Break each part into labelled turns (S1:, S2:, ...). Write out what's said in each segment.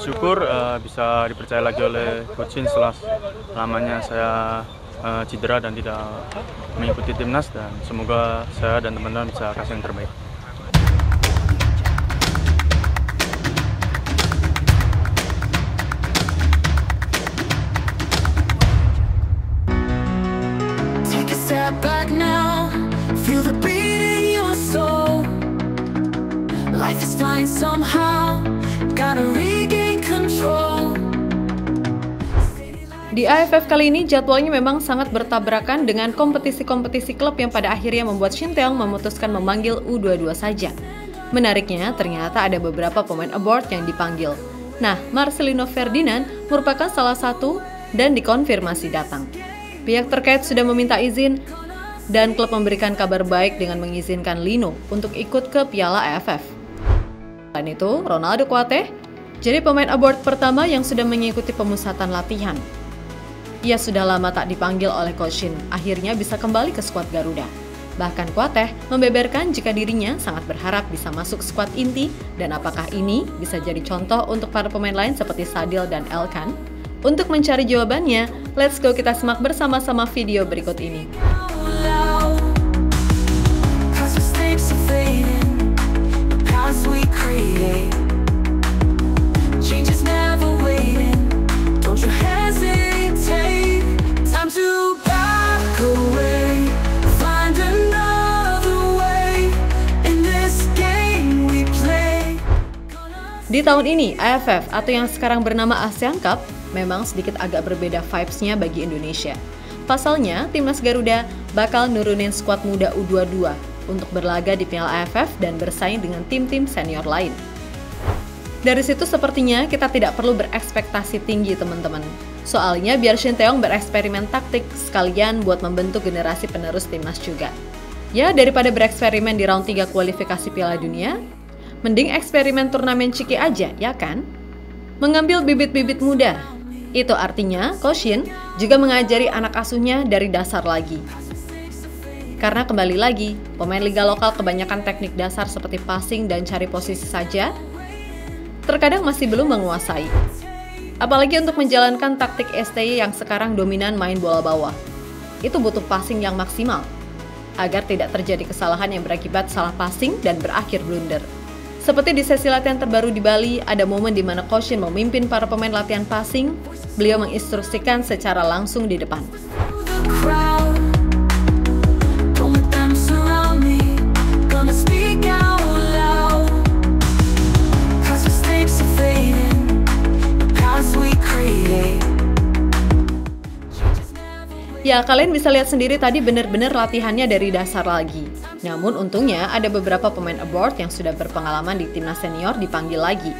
S1: Syukur bisa dipercaya lagi oleh Coach Shin setelah lamanya saya cedera dan tidak mengikuti timnas, dan semoga saya dan teman-teman bisa kasih yang terbaik.
S2: Take a step back now, feel the beat in your soul. Life is flying somehow, gotta regain control.
S3: Di AFF kali ini jadwalnya memang sangat bertabrakan dengan kompetisi-kompetisi klub yang pada akhirnya membuat Shin Tae-yong memutuskan memanggil U22 saja. Menariknya, ternyata ada beberapa pemain abroad yang dipanggil. Nah, Marcelino Ferdinand merupakan salah satu dan dikonfirmasi datang. Pihak terkait sudah meminta izin dan klub memberikan kabar baik dengan mengizinkan Lino untuk ikut ke Piala AFF. Selain itu, Ronaldo Kuate jadi pemain abroad pertama yang sudah mengikuti pemusatan latihan. Ia sudah lama tak dipanggil oleh Coach Shin, akhirnya bisa kembali ke skuad Garuda. Bahkan Kuate membeberkan jika dirinya sangat berharap bisa masuk skuad inti, dan apakah ini bisa jadi contoh untuk para pemain lain seperti Sadil dan Elkan? Untuk mencari jawabannya, let's go kita simak bersama-sama video berikut ini. Di tahun ini, AFF atau yang sekarang bernama ASEAN Cup memang sedikit agak berbeda vibes-nya bagi Indonesia. Pasalnya, timnas Garuda bakal nurunin skuad muda U22 untuk berlaga di Piala AFF dan bersaing dengan tim-tim senior lain. Dari situ sepertinya kita tidak perlu berekspektasi tinggi, teman-teman. Soalnya biar Shin Tae-yong bereksperimen taktik sekalian buat membentuk generasi penerus timnas juga. Ya, daripada bereksperimen di round 3 kualifikasi Piala Dunia, mending eksperimen turnamen Ciki aja, ya kan? Mengambil bibit-bibit muda. Itu artinya Coach Shin juga mengajari anak asuhnya dari dasar lagi. Karena kembali lagi, pemain liga lokal kebanyakan teknik dasar seperti passing dan cari posisi saja, terkadang masih belum menguasai. Apalagi untuk menjalankan taktik STY yang sekarang dominan main bola bawah. Itu butuh passing yang maksimal, agar tidak terjadi kesalahan yang berakibat salah passing dan berakhir blunder. Seperti di sesi latihan terbaru di Bali, ada momen di mana Coach Shin memimpin para pemain latihan passing, beliau menginstruksikan secara langsung di depan. Ya, kalian bisa lihat sendiri tadi benar-benar latihannya dari dasar lagi. Namun untungnya ada beberapa pemain abroad yang sudah berpengalaman di timnas senior dipanggil lagi.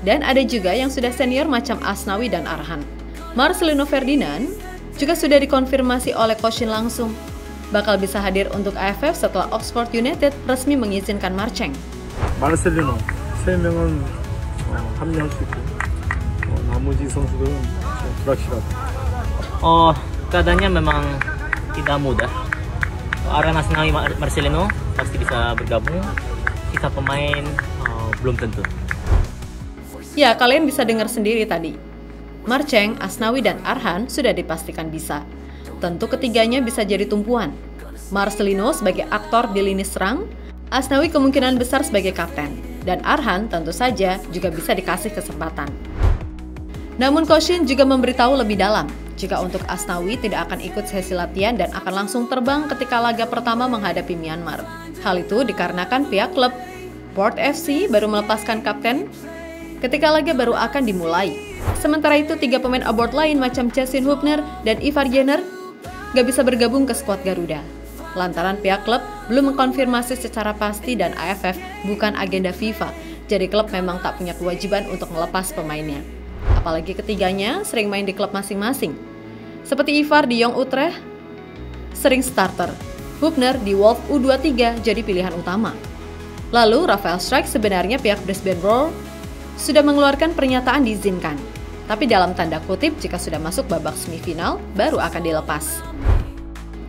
S3: Dan ada juga yang sudah senior macam Asnawi dan Arhan. Marcelino Ferdinand juga sudah dikonfirmasi oleh Coach Shin langsung. Bakal bisa hadir untuk AFF setelah Oxford United resmi mengizinkan Marcheng.
S4: Marcelino, 3명은 합류할 수 있고 나머지 선수들은 불확실하다.
S5: Keadaannya memang tidak mudah. Arhan, Asnawi, Marcelino pasti bisa bergabung. Sisa pemain belum tentu.
S3: Ya, kalian bisa dengar sendiri tadi. Marcheng, Asnawi, dan Arhan sudah dipastikan bisa. Tentu ketiganya bisa jadi tumpuan. Marcelino sebagai aktor di lini serang, Asnawi kemungkinan besar sebagai kapten, dan Arhan tentu saja juga bisa dikasih kesempatan. Namun Coach Shin juga memberitahu lebih dalam jika untuk Asnawi tidak akan ikut sesi latihan dan akan langsung terbang ketika laga pertama menghadapi Myanmar. Hal itu dikarenakan pihak klub Port FC baru melepaskan kapten ketika laga baru akan dimulai. Sementara itu 3 pemain abroad lain macam Jason Hubner dan Ivar Jenner gak bisa bergabung ke skuad Garuda. Lantaran pihak klub belum mengkonfirmasi secara pasti dan AFF bukan agenda FIFA, jadi klub memang tak punya kewajiban untuk melepas pemainnya. Apalagi ketiganya sering main di klub masing-masing. Seperti Ivar di Young Utrecht, sering starter. Hubner di Wolf U23 jadi pilihan utama. Lalu Rafael Strijk sebenarnya pihak Brisbane Roar sudah mengeluarkan pernyataan diizinkan. Tapi dalam tanda kutip jika sudah masuk babak semifinal baru akan dilepas.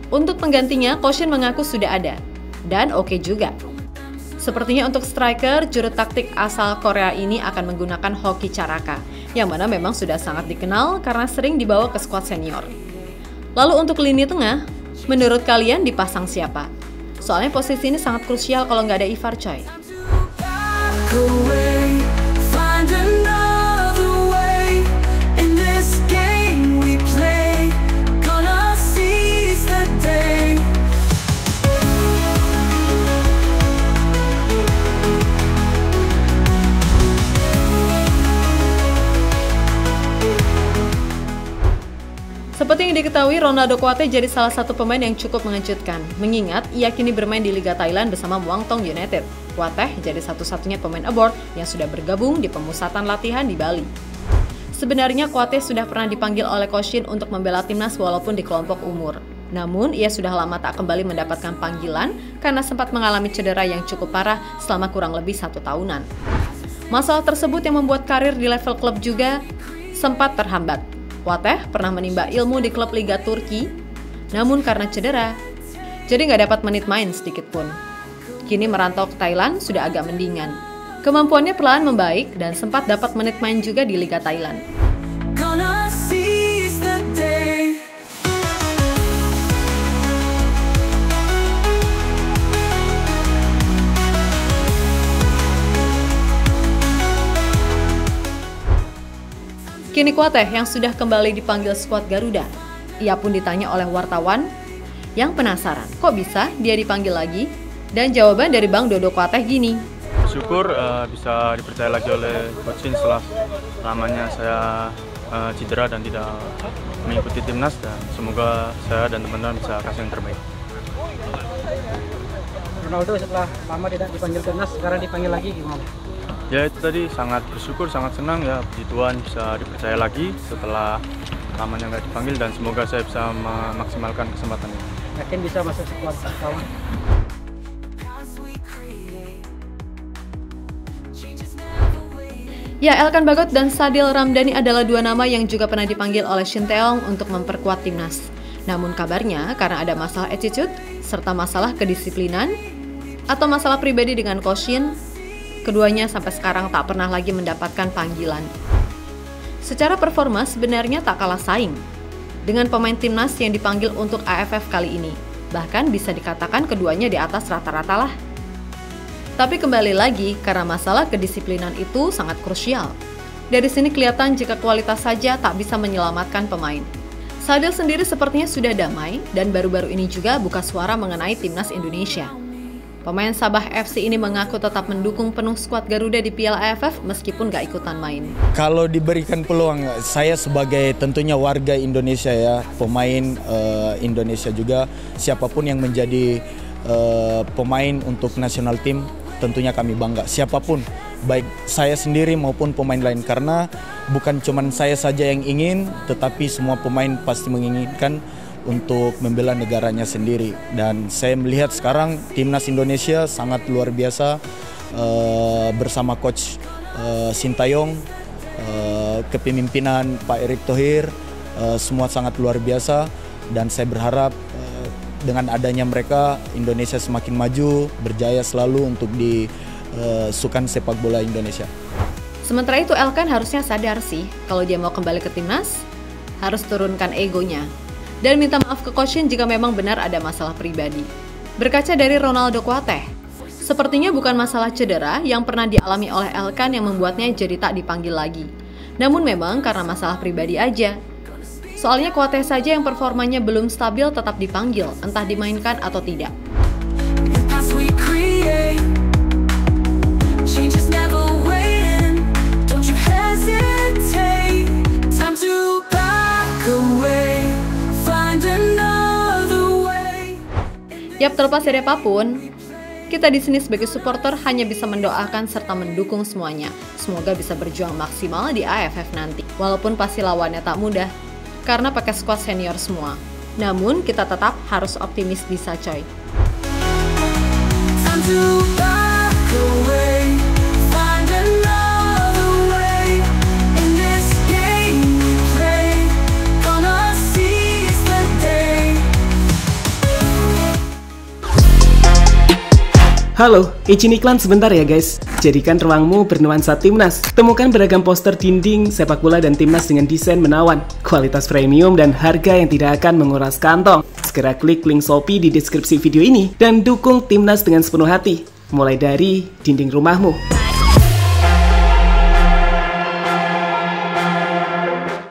S3: Untuk penggantinya, Coach Shin mengaku sudah ada. Dan oke juga. Sepertinya untuk striker, juru taktik asal Korea ini akan menggunakan Hoki Caraka. yang mana memang sudah sangat dikenal karena sering dibawa ke skuad senior. Lalu untuk lini tengah, menurut kalian dipasang siapa? Soalnya posisi ini sangat krusial kalau nggak ada Ivar, coy. Seperti yang diketahui, Ronaldo Kouaté jadi salah satu pemain yang cukup mengejutkan, mengingat ia kini bermain di Liga Thailand bersama Muangthong United. Kouaté jadi satu-satunya pemain abroad yang sudah bergabung di pemusatan latihan di Bali. Sebenarnya Kouaté sudah pernah dipanggil oleh Coach Shin untuk membela timnas walaupun di kelompok umur. Namun, ia sudah lama tak kembali mendapatkan panggilan karena sempat mengalami cedera yang cukup parah selama kurang lebih 1 tahunan. Masalah tersebut yang membuat karir di level klub juga sempat terhambat. Kouaté pernah menimba ilmu di klub Liga Turki, namun karena cedera, jadi nggak dapat menit main sedikit pun. Kini merantau ke Thailand sudah agak mendingan. Kemampuannya perlahan membaik dan sempat dapat menit main juga di Liga Thailand. Kini Kouaté yang sudah kembali dipanggil skuad Garuda. Ia pun ditanya oleh wartawan yang penasaran, kok bisa dia dipanggil lagi? Dan jawaban dari Bang Dodo Kouaté gini.
S1: Bersyukur bisa dipercaya lagi oleh Coach Shin setelah lamanya saya cedera dan tidak mengikuti timnas, dan semoga saya dan teman-teman bisa kasih yang terbaik.
S6: Ronaldo setelah lama tidak dipanggil timnas, sekarang dipanggil lagi gimana?
S1: Ya itu tadi, sangat bersyukur, sangat senang ya, puji Tuhan bisa dipercaya lagi setelah lamanya nggak dipanggil, dan semoga saya bisa memaksimalkan kesempatan ini.
S6: Yakin bisa masuk skuad kawan?
S3: Ya, Elkan Bagot dan Sadil Ramdhani adalah 2 nama yang juga pernah dipanggil oleh Shin Tae-yong untuk memperkuat timnas. Namun kabarnya karena ada masalah attitude serta masalah kedisiplinan atau masalah pribadi dengan Coach Shin, keduanya sampai sekarang tak pernah lagi mendapatkan panggilan. Secara performa sebenarnya tak kalah saing dengan pemain timnas yang dipanggil untuk AFF kali ini. Bahkan bisa dikatakan keduanya di atas rata-rata lah. Tapi kembali lagi, karena masalah kedisiplinan itu sangat krusial. Dari sini kelihatan jika kualitas saja tak bisa menyelamatkan pemain. Sadil sendiri sepertinya sudah damai dan baru-baru ini juga buka suara mengenai timnas Indonesia. Pemain Sabah FC ini mengaku tetap mendukung penuh skuad Garuda di Piala AFF meskipun gak ikutan main.
S7: Kalau diberikan peluang, saya sebagai tentunya warga Indonesia ya, pemain Indonesia juga, siapapun yang menjadi pemain untuk nasional tim, tentunya kami bangga. Siapapun, baik saya sendiri maupun pemain lain, karena bukan cuma saya saja yang ingin, tetapi semua pemain pasti menginginkan untuk membela negaranya sendiri. Dan saya melihat sekarang timnas Indonesia sangat luar biasa bersama Coach Shin Tae-yong, kepemimpinan Pak Erick Thohir, semua sangat luar biasa, dan saya berharap dengan adanya mereka Indonesia semakin maju, berjaya selalu untuk di sukan sepak bola Indonesia.
S3: Sementara itu Elkan harusnya sadar sih kalau dia mau kembali ke timnas harus turunkan egonya dan minta maaf ke Coach Shin jika memang benar ada masalah pribadi. Berkaca dari Ronaldo Kouaté, sepertinya bukan masalah cedera yang pernah dialami oleh Elkan yang membuatnya jadi tak dipanggil lagi. Namun memang karena masalah pribadi aja. Soalnya Kouaté saja yang performanya belum stabil tetap dipanggil, entah dimainkan atau tidak. Yap, terlepas dari apapun, kita di sini sebagai supporter hanya bisa mendoakan serta mendukung semuanya. Semoga bisa berjuang maksimal di AFF nanti. Walaupun pasti lawannya tak mudah, karena pakai skuad senior semua. Namun kita tetap harus optimis bisa, coy.
S8: Halo, izin iklan sebentar ya guys. Jadikan ruangmu bernuansa Timnas. Temukan beragam poster dinding, sepak bola dan Timnas dengan desain menawan, kualitas premium dan harga yang tidak akan menguras kantong. Segera klik link Shopee di deskripsi video ini dan dukung Timnas dengan sepenuh hati. Mulai dari dinding rumahmu.